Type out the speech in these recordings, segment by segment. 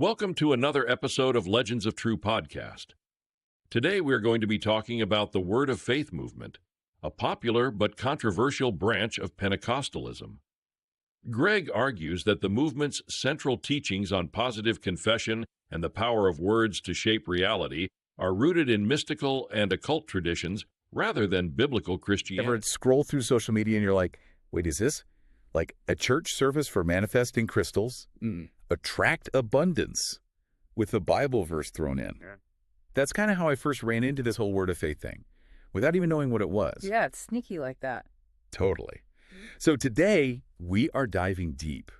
Welcome to another episode of Legends of True podcast. Today we're going to be talking about the Word of Faith movement, a popular but controversial branch of Pentecostalism. Gregg argues that the movement's central teachings on positive confession and the power of words to shape reality are rooted in mystical and occult traditions rather than biblical Christianity. Ever scroll through social media and you're like, wait, is this like a church service for manifesting crystals? Attract abundance with a Bible verse thrown in. Yeah. That's kind of how I first ran into this whole Word of Faith thing, without even knowing what it was. Yeah, it's sneaky like that. Totally. So today, we are diving deep.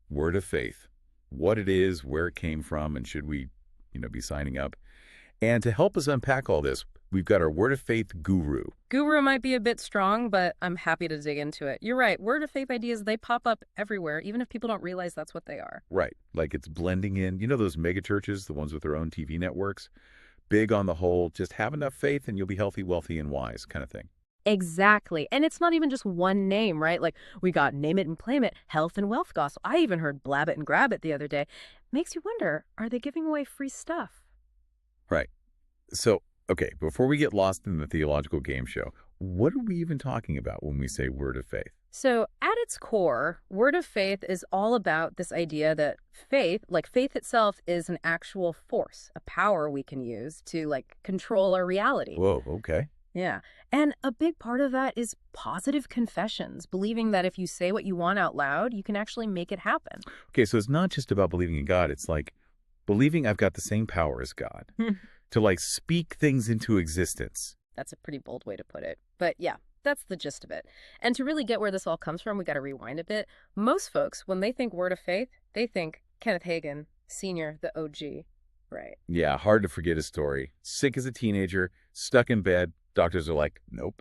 Word of Faith, what it is, where it came from, and should we, be signing up. And to help us unpack all this, we've got our Word of Faith guru. Guru might be a bit strong, but I'm happy to dig into it. You're right. Word of faith ideas, they pop up everywhere, even if people don't realize that's what they are. Right. Like it's blending in. You know those mega churches, the ones with their own TV networks? Big on the whole, just have enough faith and you'll be healthy, wealthy, and wise kind of thing. Exactly. And it's not even just one name, right? Like we got name it and claim it, health and wealth gospel. I even heard blab it and grab it the other day. Makes you wonder, are they giving away free stuff? Right. So, okay, before we get lost in the theological game show, what are we even talking about when we say Word of Faith? So at its core, Word of Faith is all about this idea that faith itself, is an actual force, a power we can use to control our reality. Whoa, okay. Yeah. And a big part of that is positive confessions, believing that if you say what you want out loud, you can actually make it happen. Okay, so it's not just about believing in God. It's like believing I've got the same power as God to speak things into existence. That's a pretty bold way to put it. But yeah, that's the gist of it. And to really get where this all comes from, we got to rewind a bit. Most folks, when they think Word of Faith, they think Kenneth Hagin, Sr., the OG, right? Yeah, hard to forget his story. Sick as a teenager, stuck in bed. Doctors are like, nope.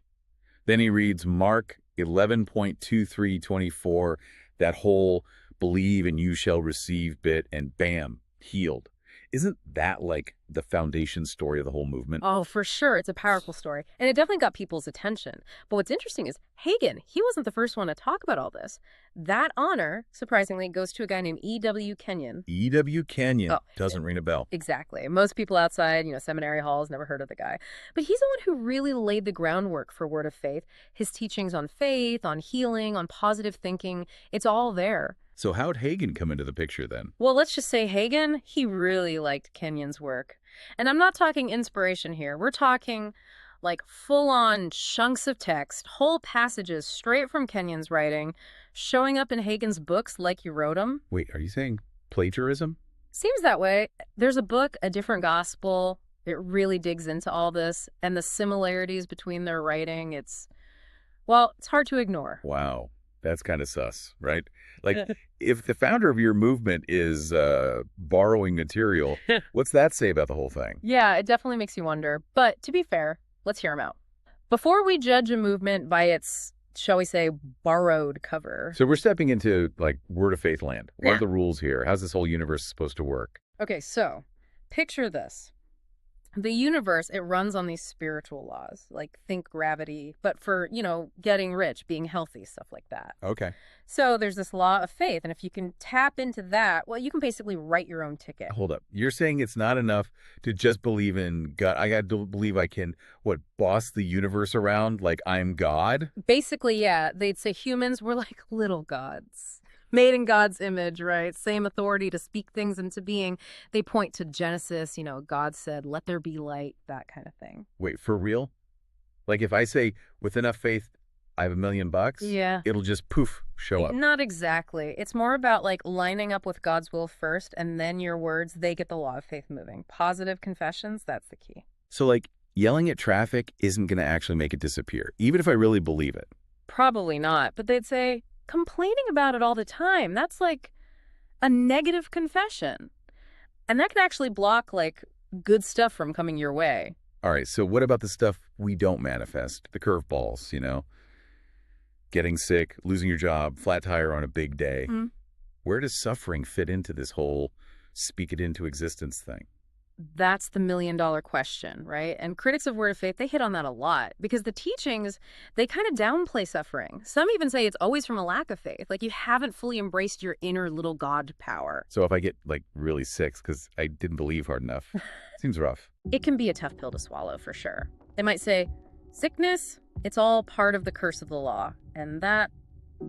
Then he reads Mark 11.2324, that whole believe and you shall receive bit, and bam, healed. Isn't that like the foundation story of the whole movement? Oh, for sure. It's a powerful story. And it definitely got people's attention. But what's interesting is Hagin, he wasn't the first one to talk about all this. That honor, surprisingly, goes to a guy named E.W. Kenyon. E.W. Kenyon. Doesn't ring a bell. Exactly. Most people outside, seminary halls never heard of the guy. But he's the one who really laid the groundwork for Word of Faith. His teachings on faith, on healing, on positive thinking, it's all there. So how'd Hagin come into the picture then? Well, let's just say Hagin, he really liked Kenyon's work. And I'm not talking inspiration here. We're talking full-on chunks of text, whole passages straight from Kenyon's writing, showing up in Hagin's books like he wrote them. Wait, are you saying plagiarism? Seems that way. There's a book, A Different Gospel. It really digs into all this and the similarities between their writing. It's hard to ignore. Wow. That's kind of sus, right? If the founder of your movement is borrowing material, what's that say about the whole thing? Yeah, it definitely makes you wonder. But to be fair, let's hear him out. Before we judge a movement by its, shall we say, borrowed cover. So we're stepping into Word of Faith land. What are the rules here? How's this whole universe supposed to work? Okay, so picture this. The universe, it runs on these spiritual laws, think gravity, but for, getting rich, being healthy, stuff like that. Okay. So there's this law of faith, and if you can tap into that, you can basically write your own ticket. Hold up. You're saying it's not enough to just believe in God. I got to believe I can, boss the universe around like I'm God? Basically, yeah. They'd say humans were like little gods. Made in God's image, right? Same authority to speak things into being. They point to Genesis, God said, let there be light, that kind of thing. Wait, for real? If I say, with enough faith, I have $1 million, yeah, it'll just poof, show up. Not exactly. It's more about lining up with God's will first, and then your words, they get the law of faith moving. Positive confessions, that's the key. So yelling at traffic isn't going to actually make it disappear, even if I really believe it. Probably not, but they'd say, complaining about it all the time, that's a negative confession. And that can actually block good stuff from coming your way. All right, so what about the stuff we don't manifest? The curveballs, getting sick, losing your job, flat tire on a big day. Where does suffering fit into this whole speak it into existence thing? That's the million-dollar question, right? And critics of Word of Faith, they hit on that a lot because the teachings, they kind of downplay suffering. Some even say it's always from a lack of faith, like you haven't fully embraced your inner little God power. So if I get, like, really sick because I didn't believe hard enough, seems rough. It can be a tough pill to swallow, for sure. They might say, sickness, it's all part of the curse of the law, and that,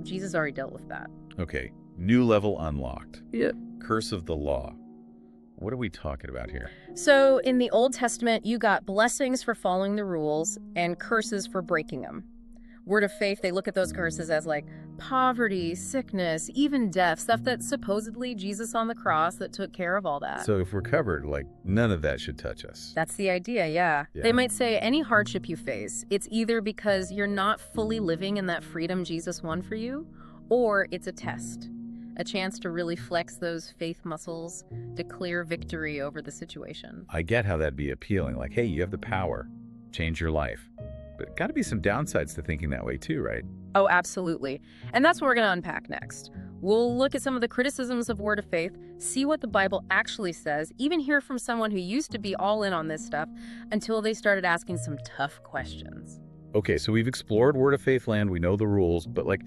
Jesus already dealt with that. Okay, new level unlocked. Yeah. Curse of the law. What are we talking about here? So in the Old Testament, you got blessings for following the rules and curses for breaking them. Word of Faith, they look at those curses as like poverty, sickness, even death, stuff that supposedly Jesus on the cross that took care of all that. So if we're covered, like, none of that should touch us. That's the idea, yeah. Yeah. They might say any hardship you face, it's either because you're not fully living in that freedom Jesus won for you, or it's a test. A chance to really flex those faith muscles, declare victory over the situation. I get how that'd be appealing. Like, hey, you have the power. Change your life. But got to be some downsides to thinking that way too, right? Oh, absolutely. And that's what we're going to unpack next. We'll look at some of the criticisms of Word of Faith, see what the Bible actually says, even hear from someone who used to be all in on this stuff until they started asking some tough questions. Okay, so we've explored Word of Faith land. We know the rules. But, like,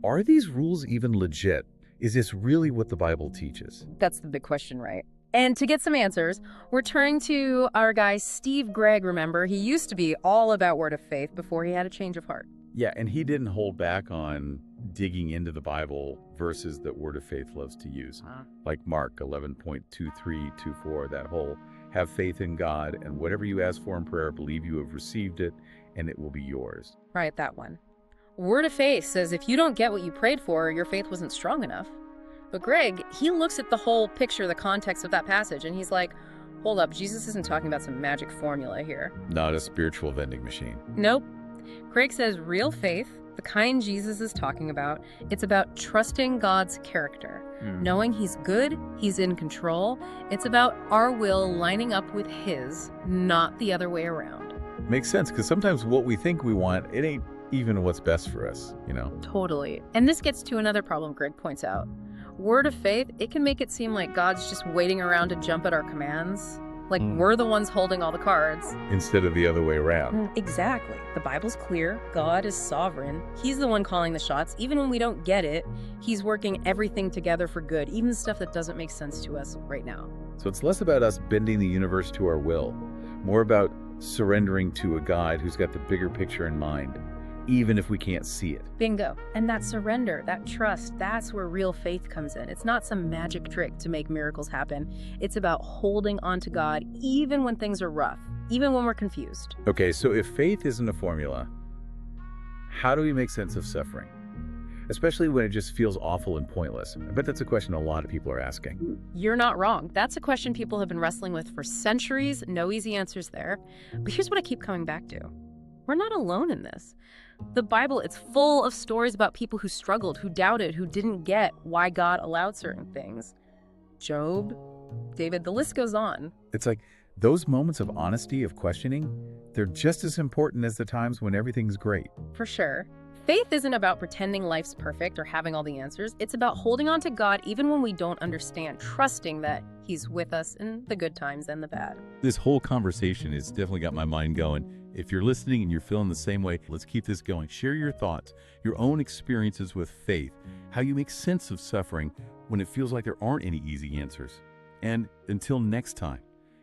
are these rules even legit? Is this really what the Bible teaches? That's the big question, right? And to get some answers, we're turning to our guy Steve Gregg, remember? He used to be all about Word of Faith before he had a change of heart. Yeah, and he didn't hold back on digging into the Bible verses that Word of Faith loves to use. Like Mark 11.2324, that whole have faith in God, and whatever you ask for in prayer, believe you have received it, and it will be yours. Right, that one. Word of Faith says if you don't get what you prayed for, your faith wasn't strong enough. But Greg, he looks at the whole picture, the context of that passage, and he's like, hold up, Jesus isn't talking about some magic formula here. Not a spiritual vending machine. Nope. Greg says real faith, the kind Jesus is talking about, it's about trusting God's character, knowing he's good, he's in control. It's about our will lining up with his, not the other way around. Makes sense, because sometimes what we think we want, it ain't even what's best for us, you know? Totally. And this gets to another problem Greg points out. Word of Faith, it can make it seem like God's just waiting around to jump at our commands. Like we're the ones holding all the cards. Instead of the other way around. Exactly. The Bible's clear. God is sovereign. He's the one calling the shots. Even when we don't get it, he's working everything together for good, even the stuff that doesn't make sense to us right now. So it's less about us bending the universe to our will, more about surrendering to a God who's got the bigger picture in mind, even if we can't see it. Bingo. And that surrender, that trust, that's where real faith comes in. It's not some magic trick to make miracles happen. It's about holding on to God even when things are rough, even when we're confused. Okay, so if faith isn't a formula, how do we make sense of suffering? Especially when it just feels awful and pointless. I bet that's a question a lot of people are asking. You're not wrong. That's a question people have been wrestling with for centuries. No easy answers there. But here's what I keep coming back to. We're not alone in this. The Bible, it's full of stories about people who struggled, who doubted, who didn't get why God allowed certain things. Job, David, the list goes on. It's like those moments of honesty, of questioning, they're just as important as the times when everything's great. For sure. Faith isn't about pretending life's perfect or having all the answers. It's about holding on to God even when we don't understand, trusting that he's with us in the good times and the bad. This whole conversation has definitely got my mind going. If you're listening and you're feeling the same way, let's keep this going. Share your thoughts, your own experiences with faith, how you make sense of suffering when it feels like there aren't any easy answers. And until next time,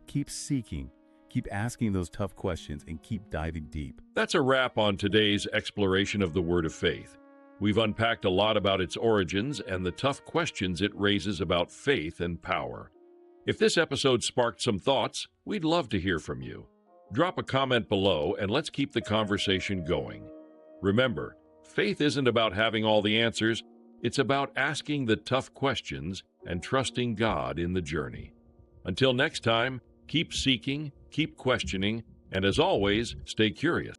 keep seeking, keep asking those tough questions, and keep diving deep. That's a wrap on today's exploration of the Word of Faith. We've unpacked a lot about its origins and the tough questions it raises about faith and power. If this episode sparked some thoughts, we'd love to hear from you. Drop a comment below and let's keep the conversation going. Remember, faith isn't about having all the answers. It's about asking the tough questions and trusting God in the journey. Until next time, keep seeking, keep questioning, and as always, stay curious.